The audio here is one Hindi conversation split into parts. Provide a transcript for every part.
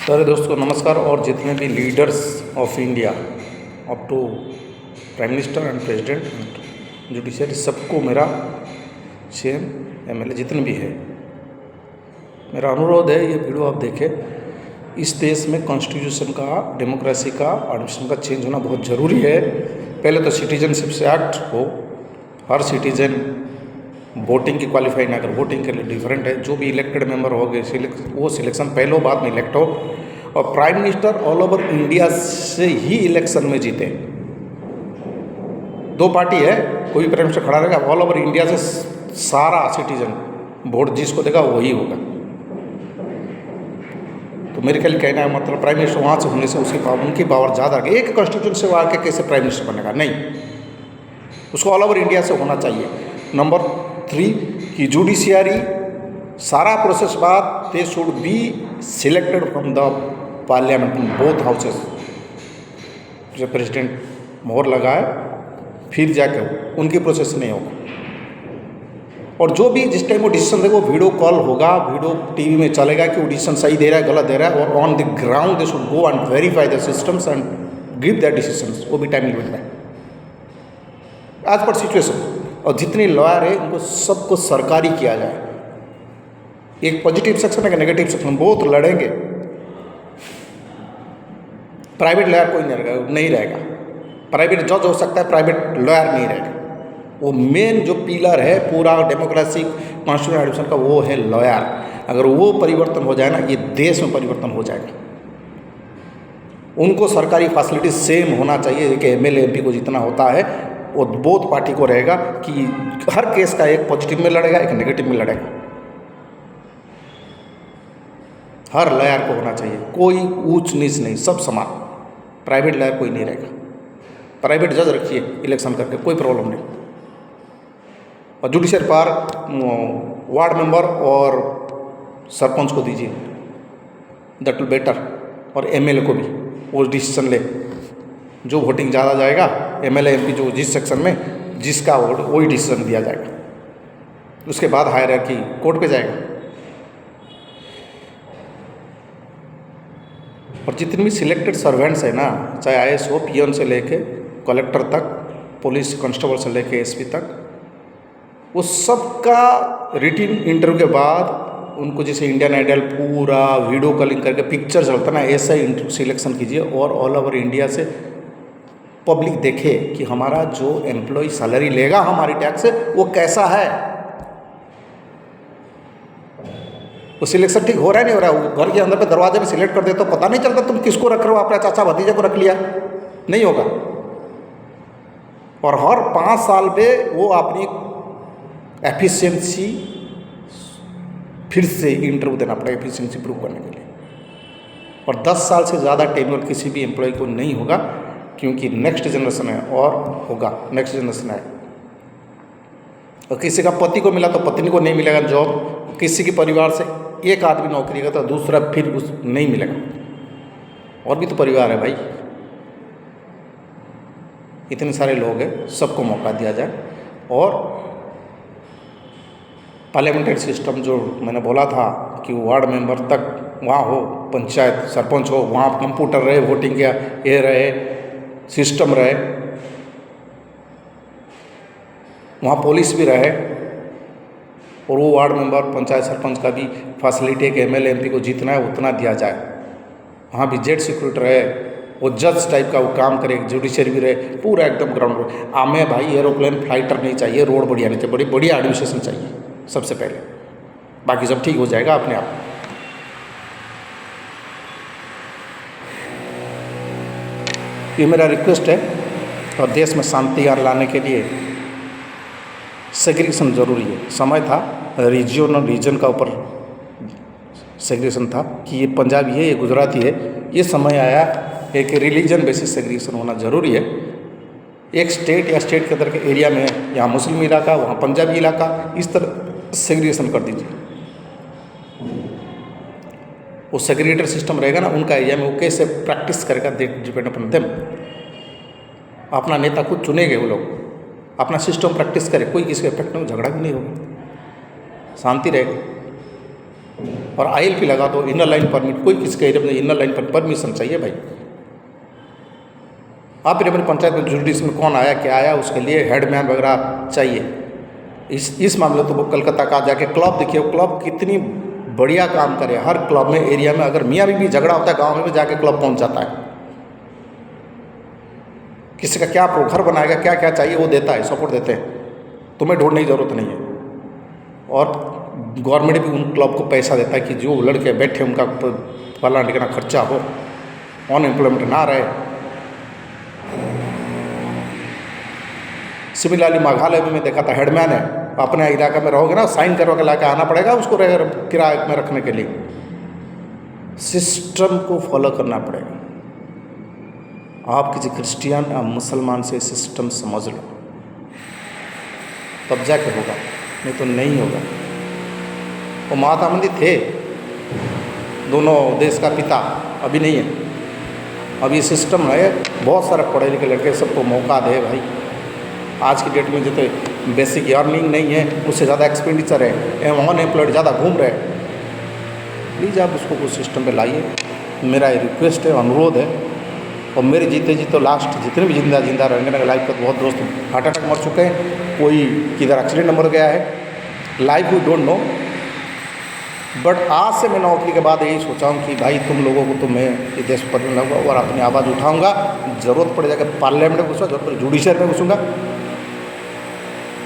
सारे दोस्तों को नमस्कार। और जितने भी leaders of India up to prime minister and president and judiciary, सबको मेरा सीएम एमएलए जितने भी है, मेरा अनुरोध है, ये वीडियो आप देखें। इस देश में कॉन्स्टिट्यूशन का, डेमोक्रेसी का, एडमिशन का चेंज होना बहुत ज़रूरी है। पहले तो सिटीजनशिप से एक्ट हो, हर सिटीजन वोटिंग की क्वालिफाई ना कर, वोटिंग के लिए डिफरेंट है। जो भी इलेक्टेड मेंबर हो गए वो सिलेक्शन पहले बाद में इलेक्ट हो, और prime minister all over India से ही इलेक्शन में जीते। दो पार्टी है, कोई भी प्राइम मिनिस्टर खड़ा रहेगा, ऑल ओवर इंडिया से सारा सिटीजन वोट जिसको देगा वही होगा। तो मेरे ख्याल कहना है मतलब प्राइम मिनिस्टर वहाँ से होने से उनकी पावर ज़्यादा है। एक कॉन्स्टिट्यूशन से वो आके कैसे प्राइम मिनिस्टर बनेगा? नहीं, उसको ऑल ओवर इंडिया से होना चाहिए। नंबर 3 कि जुडिशियरी सारा प्रोसेस बाद they should be selected from the parliament both houses. जो प्रेसिडेंट मोहर लगाए फिर जाके उनकी प्रोसेस नहीं होगा। और जो भी जिस टाइम वो डिसीजन देगा वो वीडियो कॉल होगा, वीडियो टीवी में चलेगा कि वो डिसीजन सही दे रहा है गलत दे रहा है, और on the ground they should go and verify the systems and give that decisions, वो भी टाइम लिमिट में एज पर सिचुएशन। और जितने लॉयर है उनको सबको सरकारी किया जाए। एक पॉजिटिव सेक्शन है, नेगेटिव सेक्शन, बहुत लड़ेंगे। प्राइवेट लॉयर कोई नहीं रहेगा। प्राइवेट जज हो सकता है, प्राइवेट लॉयर नहीं रहेगा। वो मेन जो पिलर है पूरा डेमोक्रेसी कॉन्स्टिट्यूशन एडमिशन का, वो है लॉयर। अगर वो परिवर्तन हो जाए ना, ये देश में परिवर्तन हो जाएगा। उनको सरकारी फैसिलिटी सेम होना चाहिए कि एमएलए एमपी को जितना होता है, वो बोथ पार्टी को रहेगा कि हर केस का एक पॉजिटिव में लड़ेगा, एक नेगेटिव में लड़ेगा। हर लॉयर को होना चाहिए, कोई ऊंच नीच नहीं, सब समान। प्राइवेट लॉयर कोई नहीं रहेगा। प्राइवेट जज रखिए इलेक्शन करके, कोई प्रॉब्लम नहीं। और जुडिशियल पावर वार्ड मेंबर और सरपंच को दीजिए, दैट विल बेटर। और एमएलए को भी वो डिसीजन ले, जो वोटिंग ज़्यादा जाएगा एमएलए एमपी जो जिस सेक्शन में जिसका वही डिसीजन दिया जाएगा। उसके बाद हायरार्की कोर्ट पे जाएगा। और जितने भी सिलेक्टेड सर्वेंट्स हैं ना, चाहे आईएएस हो, पीएन से लेके कलेक्टर तक, पुलिस कांस्टेबल से लेके एसपी तक, वो सबका रिटिन इंटरव्यू के बाद उनको जैसे इंडियन आइडल पूरा वीडियो कॉलिंग करके पिक्चर चलता ना, ऐसा ही सिलेक्शन कीजिए। और ऑल ओवर इंडिया से पब्लिक देखे कि हमारा जो एम्प्लॉय सैलरी लेगा हमारी टैक्स से, वो कैसा है। वो सिलेक्शन ठीक हो रहा है नहीं हो रहा है। वो घर के अंदर पे दरवाजे में सिलेक्ट कर दे तो पता नहीं चलता तुम किसको रख रहे हो, अपने चाचा भतीजे को रख लिया, नहीं होगा। और हर 5 साल पे वो अपनी एफिशिएंसी फिर से इंटरव्यू देना पड़ेगा एफिशिएंसी प्रूव करने के लिए। और 10 साल से ज़्यादा टेन्योर किसी भी एम्प्लॉय को नहीं होगा, क्योंकि नेक्स्ट जनरेशन है और होगा, नेक्स्ट जनरेशन है। और किसी का पति को मिला तो पत्नी को नहीं मिलेगा जॉब, किसी के परिवार से एक आदमी नौकरी करता तो दूसरा फिर उस नहीं मिलेगा। और भी तो परिवार है भाई, इतने सारे लोग हैं, सबको मौका दिया जाए। और पार्लियामेंट्री सिस्टम जो मैंने बोला था कि वार्ड मेंबर तक वहाँ हो, पंचायत सरपंच हो, वहाँ कंप्यूटर रहे, वोटिंग का ये रहे, सिस्टम रहे, वहाँ पुलिस भी रहे, और वो वार्ड मेंबर पंचायत सरपंच का भी फैसिलिटी है कि एमएलए एमपी को जितना है उतना दिया जाए। वहाँ भी जेट सिक्योरिटी रहे, वो जज टाइप का वो काम करे, जुडिशरी भी रहे, पूरा एकदम ग्राउंड। हमें भाई एरोप्लेन फ्लाइटर नहीं चाहिए, रोड बढ़िया नहीं चाहिए, बड़ी बढ़िया एडमिनिस्ट्रेशन चाहिए सबसे पहले, बाकी सब ठीक हो जाएगा अपने आप। ये मेरा रिक्वेस्ट है। और देश में शांति लाने के लिए सेग्रीगेशन जरूरी है। समय था रीजन का ऊपर सेग्रीगेशन था कि ये पंजाबी है, ये गुजराती है। ये समय आया एक रिलीजन बेसिस सेग्रीगेशन होना ज़रूरी है। एक स्टेट या स्टेट के अंदर के एरिया में, यहाँ मुस्लिम इलाका, वहाँ पंजाबी इलाका, इस तरह सेग्रीगेशन कर दीजिए। वो सेग्रीगेटेड सिस्टम रहेगा ना उनका एरिया में, वो कैसे प्रैक्टिस करेगा डिपेंड अपॉन देम। अपना नेता खुद चुनेंगे वो लोग, अपना सिस्टम प्रैक्टिस करे, कोई किसी के इफेक्ट में झगड़ा भी नहीं होगा, शांति रहेगी। और ILP लगा दो, इनर लाइन परमिट। कोई किसके एरिया में इनर लाइन पर परमिशन चाहिए भाई। आप फिर अपनी पंचायत में जुडिस में कौन आया क्या आया, उसके लिए हेडमैन वगैरह चाहिए। इस मामले तो वो कलकत्ता का जाके क्लब देखिए, वो क्लब कितनी बढ़िया काम करे। हर क्लब में एरिया में अगर मियाँ बीवी झगड़ा होता है गांव में भी जाके क्लब पहुंच जाता है। किसी का क्या घर बनाएगा, क्या क्या चाहिए वो देता है, सपोर्ट देते हैं, तुम्हें ढूंढने की जरूरत नहीं है। और गवर्नमेंट भी उन क्लब को पैसा देता है कि जो लड़के बैठे उनका पालना टिकना खर्चा हो, अनएम्प्लॉयमेंट ना रहे। सिमिलरली मेघालय में मैं देखा था, हेडमैन है, अपने इलाके में रहोगे ना, साइन करवा के लाके आना पड़ेगा उसको किराए में रखने के लिए। सिस्टम को फॉलो करना पड़ेगा। आप किसी क्रिश्चियन या मुसलमान से सिस्टम समझ लो, तब जाके होगा, नहीं तो नहीं होगा। वो महात्मा गांधी थे, दोनों देश का पिता, अभी नहीं है। अब ये सिस्टम है, बहुत सारे पढ़े लिखे लड़के सबको मौका दे भाई। आज की डेट में जो तो बेसिक अर्निंग नहीं है, उससे ज़्यादा एक्सपेंडिचर है, एवं अनएम्प्लॉयड ज़्यादा घूम रहे हैं। प्लीज़ आप उसको कुछ सिस्टम पे लाइए, मेरा ये रिक्वेस्ट है, अनुरोध है। और मेरे जीते जी तो लास्ट जितने भी जिंदा रहेंगे ना, लाइफ का तो बहुत दोस्त हार्ट अटैक मर चुके हैं, कोई किधर एक्सीडेंट मर गया है, life we don't know. But आज से मैं नौकरी के बाद यही सोचा हूँ कि भाई तुम लोगों को तो मैं ये देश पर लगूँगा और अपनी आवाज़ उठाऊँगा। ज़रूरत पड़ जाएगा पार्लियामेंट में घुसूँगा, जरूरत पड़े जुडिशरी में घुसूँगा।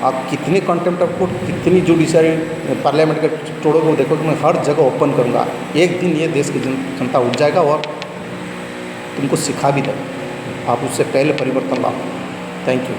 आप कितनी कंटेम्प्ट ऑफ कोर्ट, कितनी जुडिशरी पार्लियामेंट के तोड़ोगे वो देखो कि मैं हर जगह ओपन करूँगा। एक दिन ये देश की जनता उठ जाएगा और तुमको सिखा भी देगा। आप उससे पहले परिवर्तन लाओ। Thank you.